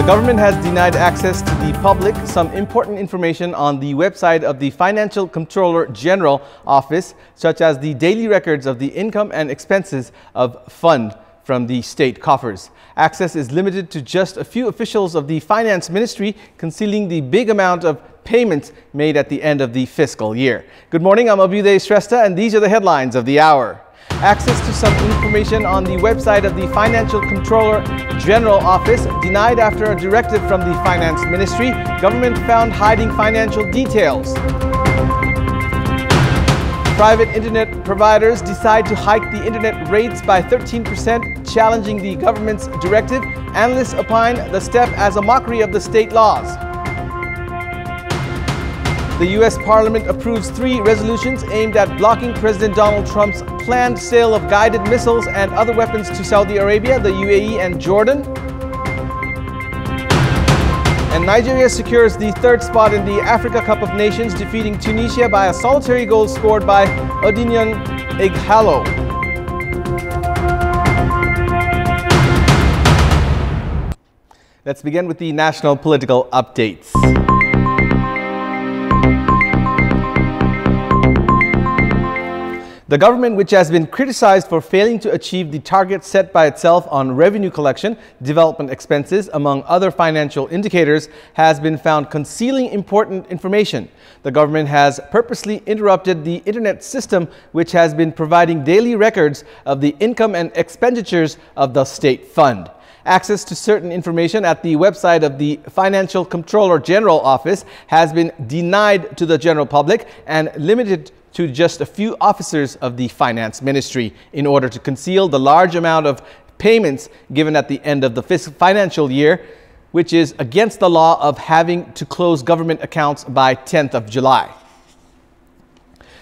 The government has denied access to the public some important information on the website of the Financial Comptroller General Office, such as the daily records of the income and expenses of fund from the state coffers. Access is limited to just a few officials of the Finance Ministry, concealing the big amount of payments made at the end of the fiscal year. Good morning, I'm Abhyuday Shrestha, and these are the headlines of the hour. Access to some information on the website of the Financial Comptroller General Office denied after a directive from the Finance Ministry. Government found hiding financial details. Private internet providers decide to hike the internet rates by 13%, challenging the government's directive. Analysts opine the step as a mockery of the state laws. The U.S. Parliament approves 3 resolutions aimed at blocking President Donald Trump's planned sale of guided missiles and other weapons to Saudi Arabia, the UAE and Jordan. And Nigeria secures the 3rd spot in the Africa Cup of Nations, defeating Tunisia by a solitary goal scored by Odinyon Ighalo. Let's begin with the national political updates. The government, which has been criticized for failing to achieve the target set by itself on revenue collection, development expenses, among other financial indicators, has been found concealing important information. The government has purposely interrupted the internet system, which has been providing daily records of the income and expenditures of the state fund. Access to certain information at the website of the Financial Comptroller General Office has been denied to the general public and limited to just a few officers of the Finance Ministry in order to conceal the large amount of payments given at the end of the financial year, which is against the law of having to close government accounts by 10th of July.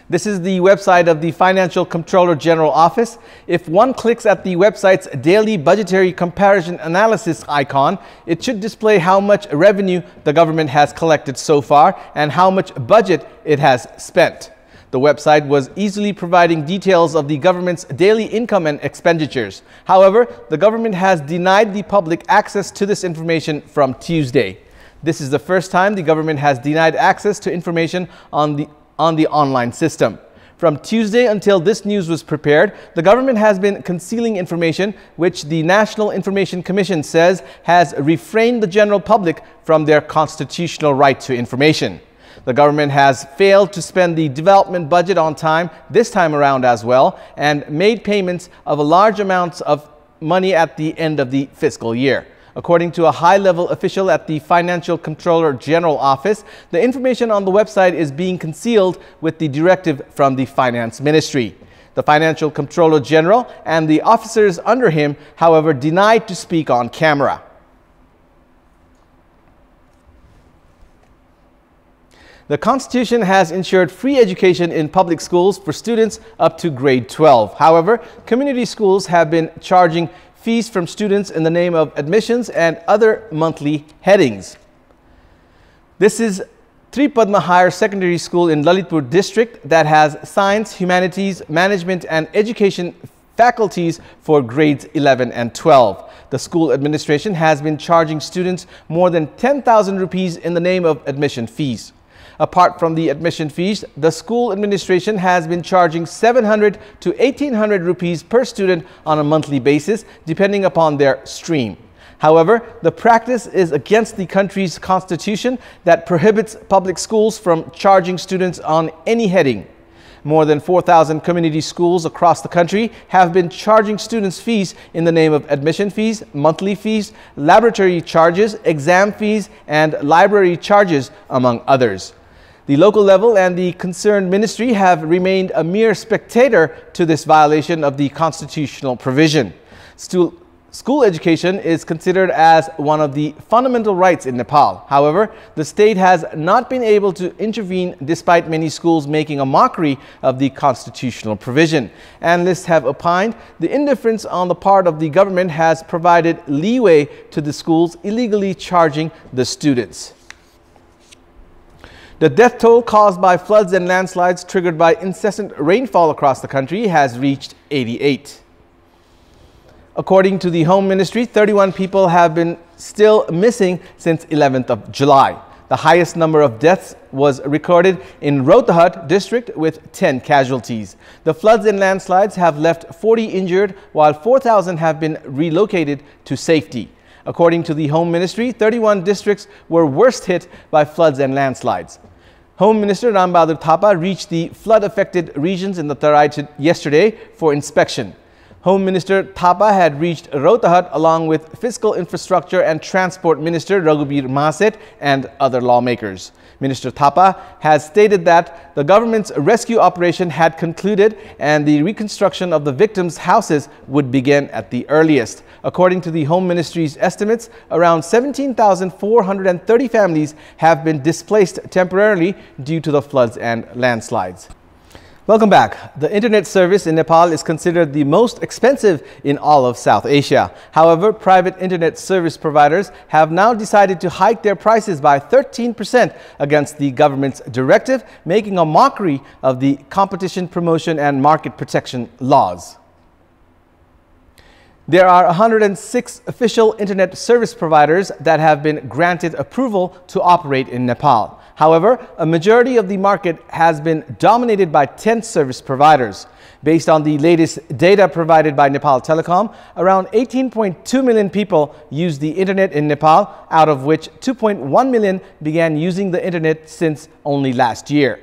This is the website of the Financial Comptroller General Office. If one clicks at the website's daily budgetary comparison analysis icon, it should display how much revenue the government has collected so far and how much budget it has spent. The website was easily providing details of the government's daily income and expenditures. However, the government has denied the public access to this information from Tuesday. This is the first time the government has denied access to information on the online system. From Tuesday until this news was prepared, the government has been concealing information which the National Information Commission says has refrained the general public from their constitutional right to information. The government has failed to spend the development budget on time this time around as well, and made payments of a large amounts of money at the end of the fiscal year. According to a high-level official at the Financial Comptroller General Office, the information on the website is being concealed with the directive from the Finance Ministry. The Financial Comptroller General and the officers under him, however, denied to speak on camera. The Constitution has ensured free education in public schools for students up to grade 12. However, community schools have been charging fees from students in the name of admissions and other monthly headings. This is Tripadma Higher Secondary School in Lalitpur district that has science, humanities, management and education faculties for grades 11 and 12. The school administration has been charging students more than 10,000 rupees in the name of admission fees. Apart from the admission fees, the school administration has been charging 700 to 1800 rupees per student on a monthly basis, depending upon their stream. However, the practice is against the country's constitution that prohibits public schools from charging students on any heading. More than 4,000 community schools across the country have been charging students fees in the name of admission fees, monthly fees, laboratory charges, exam fees, and library charges, among others. The local level and the concerned ministry have remained a mere spectator to this violation of the constitutional provision. School education is considered as one of the fundamental rights in Nepal. However, the state has not been able to intervene despite many schools making a mockery of the constitutional provision. Analysts have opined the indifference on the part of the government has provided leeway to the schools illegally charging the students. The death toll caused by floods and landslides triggered by incessant rainfall across the country has reached 88. According to the Home Ministry, 31 people have been still missing since 11th of July. The highest number of deaths was recorded in Rohtahat district with 10 casualties. The floods and landslides have left 40 injured, while 4,000 have been relocated to safety. According to the Home Ministry, 31 districts were worst hit by floods and landslides. Home Minister Ram Bahadur Thapa reached the flood-affected regions in the Tarai yesterday for inspection. Home Minister Thapa had reached Rohtahat along with Fiscal Infrastructure and Transport Minister Raghubir Mahaset and other lawmakers. Minister Thapa has stated that the government's rescue operation had concluded and the reconstruction of the victims' houses would begin at the earliest. According to the Home Ministry's estimates, around 17,430 families have been displaced temporarily due to the floods and landslides. Welcome back. The internet service in Nepal is considered the most expensive in all of South Asia. However, private internet service providers have now decided to hike their prices by 13% against the government's directive, making a mockery of the competition promotion and market protection laws. There are 106 official internet service providers that have been granted approval to operate in Nepal. However, a majority of the market has been dominated by 10 service providers. Based on the latest data provided by Nepal Telecom, around 18.2 million people use the internet in Nepal, out of which 2.1 million began using the internet since only last year.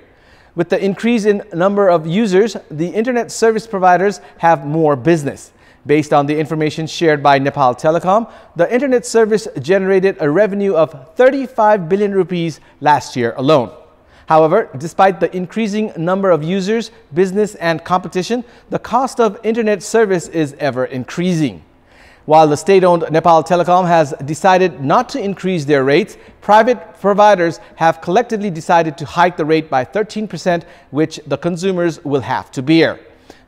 With the increase in number of users, the internet service providers have more business. Based on the information shared by Nepal Telecom, the internet service generated a revenue of 35 billion rupees last year alone. However, despite the increasing number of users, business and competition, the cost of internet service is ever increasing. While the state-owned Nepal Telecom has decided not to increase their rates, private providers have collectively decided to hike the rate by 13%, which the consumers will have to bear.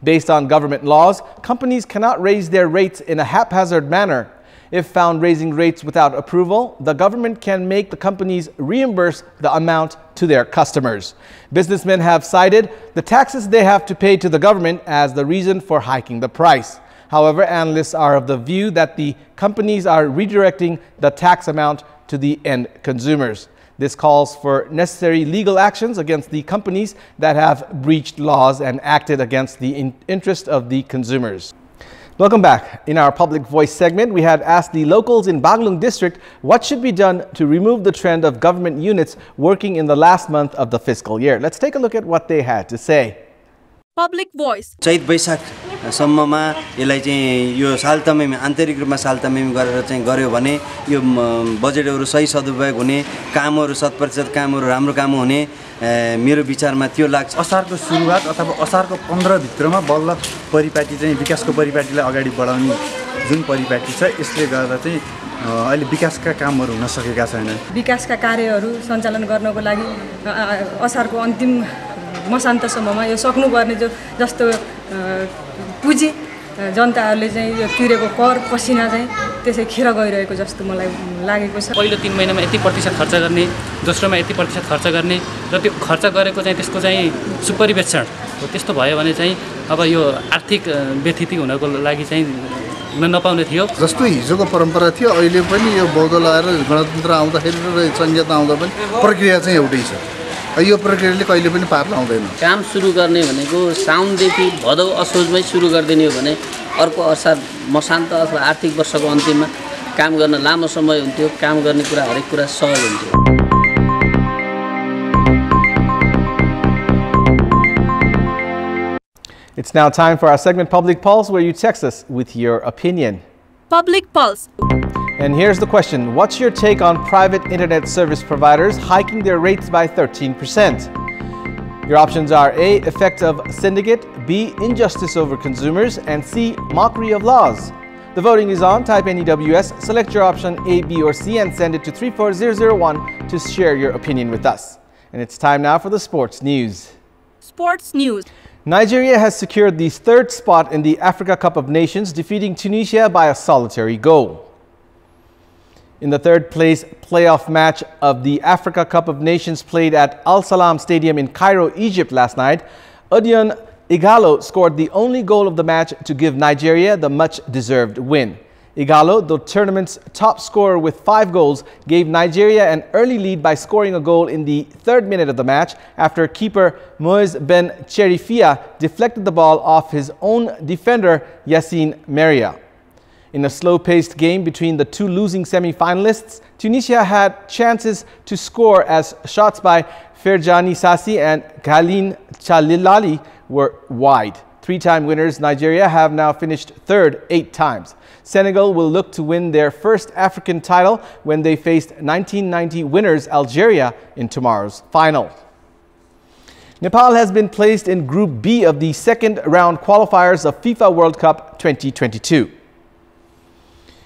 Based on government laws, companies cannot raise their rates in a haphazard manner. If found raising rates without approval, the government can make the companies reimburse the amount to their customers. Businessmen have cited the taxes they have to pay to the government as the reason for hiking the price. However, analysts are of the view that the companies are redirecting the tax amount to the end consumers. This calls for necessary legal actions against the companies that have breached laws and acted against the interest of the consumers. Welcome back. In our Public Voice segment, we had asked the locals in Baglung district what should be done to remove the trend of government units working in the last month of the fiscal year. Let's take a look at what they had to say. Public Voice. चैत वैशाख सम्ममा यसलाई चाहिँ यो सालतमेमी आन्तरिक रूपमा सालतमेमी गरेर चाहिँ गर्यो भने यो बजेटहरु सही सदुपयोग हुने, कामहरु 100% कामहरु राम्रो काम हुने मेरो विचारमा त्यो लाग्छ। असारको सुरुवात अथवा असारको 15 भित्रमा बल्ल परिपाटी चाहिँ विकासको परिपाटीलाई अगाडि बढाउने जुन परिपाटी छ यसले गर्दा चाहिँ अहिले विकासका कामहरु हुन सकेका छैनन्। विकासका कार्यहरु सञ्चालन गर्नको लागि असारको अन्तिम मसान्तसम्ममा यो सक्नुपर्ने जस्तो पुँजी जनताहरूले चाहिँ यो तिरेको कर पसिना चाहिँ त्यसै खेर गइरहेको जस्तो मलाई लागेको छ। पहिलो 3 महिनामा यति प्रतिशत खर्च गर्ने, दोस्रोमा यति प्रतिशत खर्च गर्ने र त्यो खर्च गरेको चाहिँ त्यसको चाहिँ सुपरिवेक्षण हो। त्यस्तो भयो भने चाहिँ अब यो आर्थिक व्यथिति हुनको लागि चाहिँ नपाउने थियो। जस्तो हिजोको परम्परा थियो अहिले पनि यो बौद्ध लाएर गणतन्त्र आउँदाखेरि र संहिता आउँदा पनि प्रक्रिया चाहिँ एउटै छ। यो प्रक्रियाले कहिले पनि पार लाउँदैन। काम सुरु गर्ने भनेको साउनदेखि भदौ असोजमै सुरु गरिदिने हो भने अर्को असार मसान्त अथवा आर्थिक वर्षको अन्तिममा काम गर्न लामो समय हुन्थ्यो। काम गर्ने कुरा हरेक कुरा सहज हुन्थ्यो। It's now time for our segment Public Pulse, where you text us with your opinion. Public Pulse. And here's the question. What's your take on private internet service providers hiking their rates by 13%? Your options are A, effect of syndicate, B, injustice over consumers, and C, mockery of laws. The voting is on. Type NEWS, select your option A, B, or C, and send it to 34001 to share your opinion with us. And it's time now for the sports news. Sports news. Nigeria has secured the third spot in the Africa Cup of Nations, defeating Tunisia by a solitary goal. In the third place playoff match of the Africa Cup of Nations played at Al Salam Stadium in Cairo, Egypt last night, Odion Igalo scored the only goal of the match to give Nigeria the much-deserved win. Igalo, the tournament's top scorer with 5 goals, gave Nigeria an early lead by scoring a goal in the 3rd minute of the match after keeper Moise Ben Cherifia deflected the ball off his own defender Yassine Meria. In a slow-paced game between the two losing semi-finalists, Tunisia had chances to score as shots by Ferjani Sassi and Ghalin Chalilali were wide. 3-time winners Nigeria have now finished 3rd 8 times. Senegal will look to win their first African title when they faced 1990 winners Algeria in tomorrow's final. Nepal has been placed in Group B of the 2nd round qualifiers of FIFA World Cup 2022.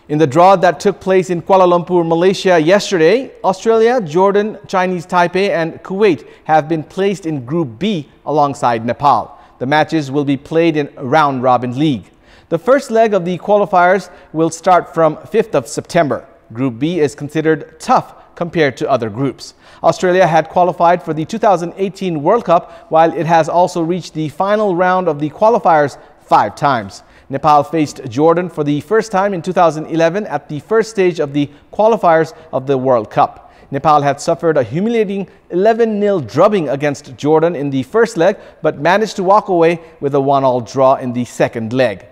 In the draw that took place in Kuala Lumpur, Malaysia yesterday, Australia, Jordan, Chinese Taipei and Kuwait have been placed in Group B alongside Nepal. The matches will be played in round-robin league. The first leg of the qualifiers will start from 5th of September. Group B is considered tough compared to other groups. Australia had qualified for the 2018 World Cup, while it has also reached the final round of the qualifiers 5 times. Nepal faced Jordan for the first time in 2011 at the first stage of the qualifiers of the World Cup. Nepal had suffered a humiliating 11-0 drubbing against Jordan in the first leg, but managed to walk away with a 1-all draw in the second leg.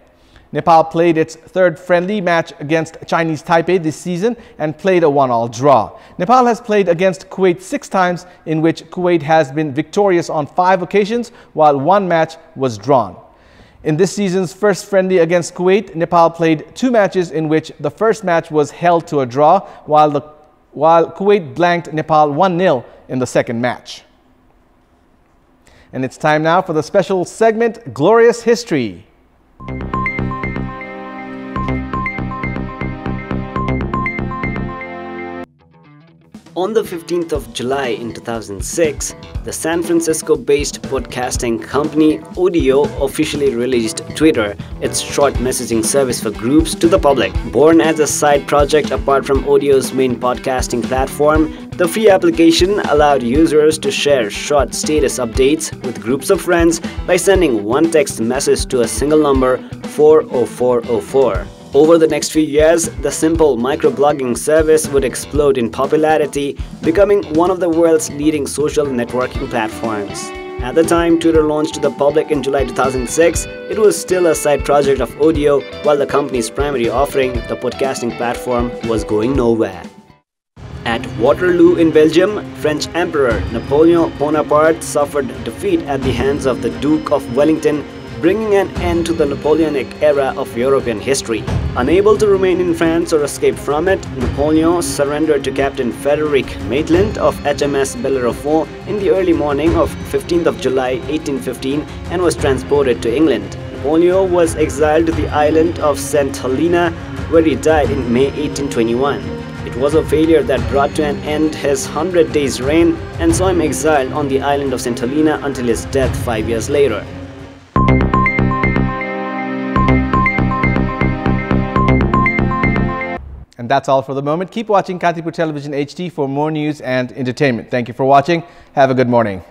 Nepal played its 3rd friendly match against Chinese Taipei this season and played a 1-all draw. Nepal has played against Kuwait 6 times, in which Kuwait has been victorious on 5 occasions, while 1 match was drawn. In this season's first friendly against Kuwait, Nepal played 2 matches in which the first match was held to a draw, while Kuwait blanked Nepal 1-0 in the second match. And it's time now for the special segment, Glorious History. On the 15th of July in 2006, the San Francisco-based podcasting company Audio officially released Twitter, its short messaging service for groups, to the public. Born as a side project apart from Audio's main podcasting platform, the free application allowed users to share short status updates with groups of friends by sending one text message to a single number, 40404. Over the next few years, the simple microblogging service would explode in popularity, becoming one of the world's leading social networking platforms. At the time Twitter launched to the public in July 2006, it was still a side project of Audio, while the company's primary offering, the podcasting platform, was going nowhere. At Waterloo in Belgium, French Emperor Napoleon Bonaparte suffered defeat at the hands of the Duke of Wellington, bringing an end to the Napoleonic era of European history. Unable to remain in France or escape from it, Napoleon surrendered to Captain Frederick Maitland of HMS Bellerophon in the early morning of 15th of July 1815 and was transported to England. Napoleon was exiled to the island of St. Helena, where he died in May 1821. It was a failure that brought to an end his 100 days' reign and saw him exiled on the island of St. Helena until his death 5 years later. And that's all for the moment. Keep watching Kantipur Television HD for more news and entertainment. Thank you for watching. Have a good morning.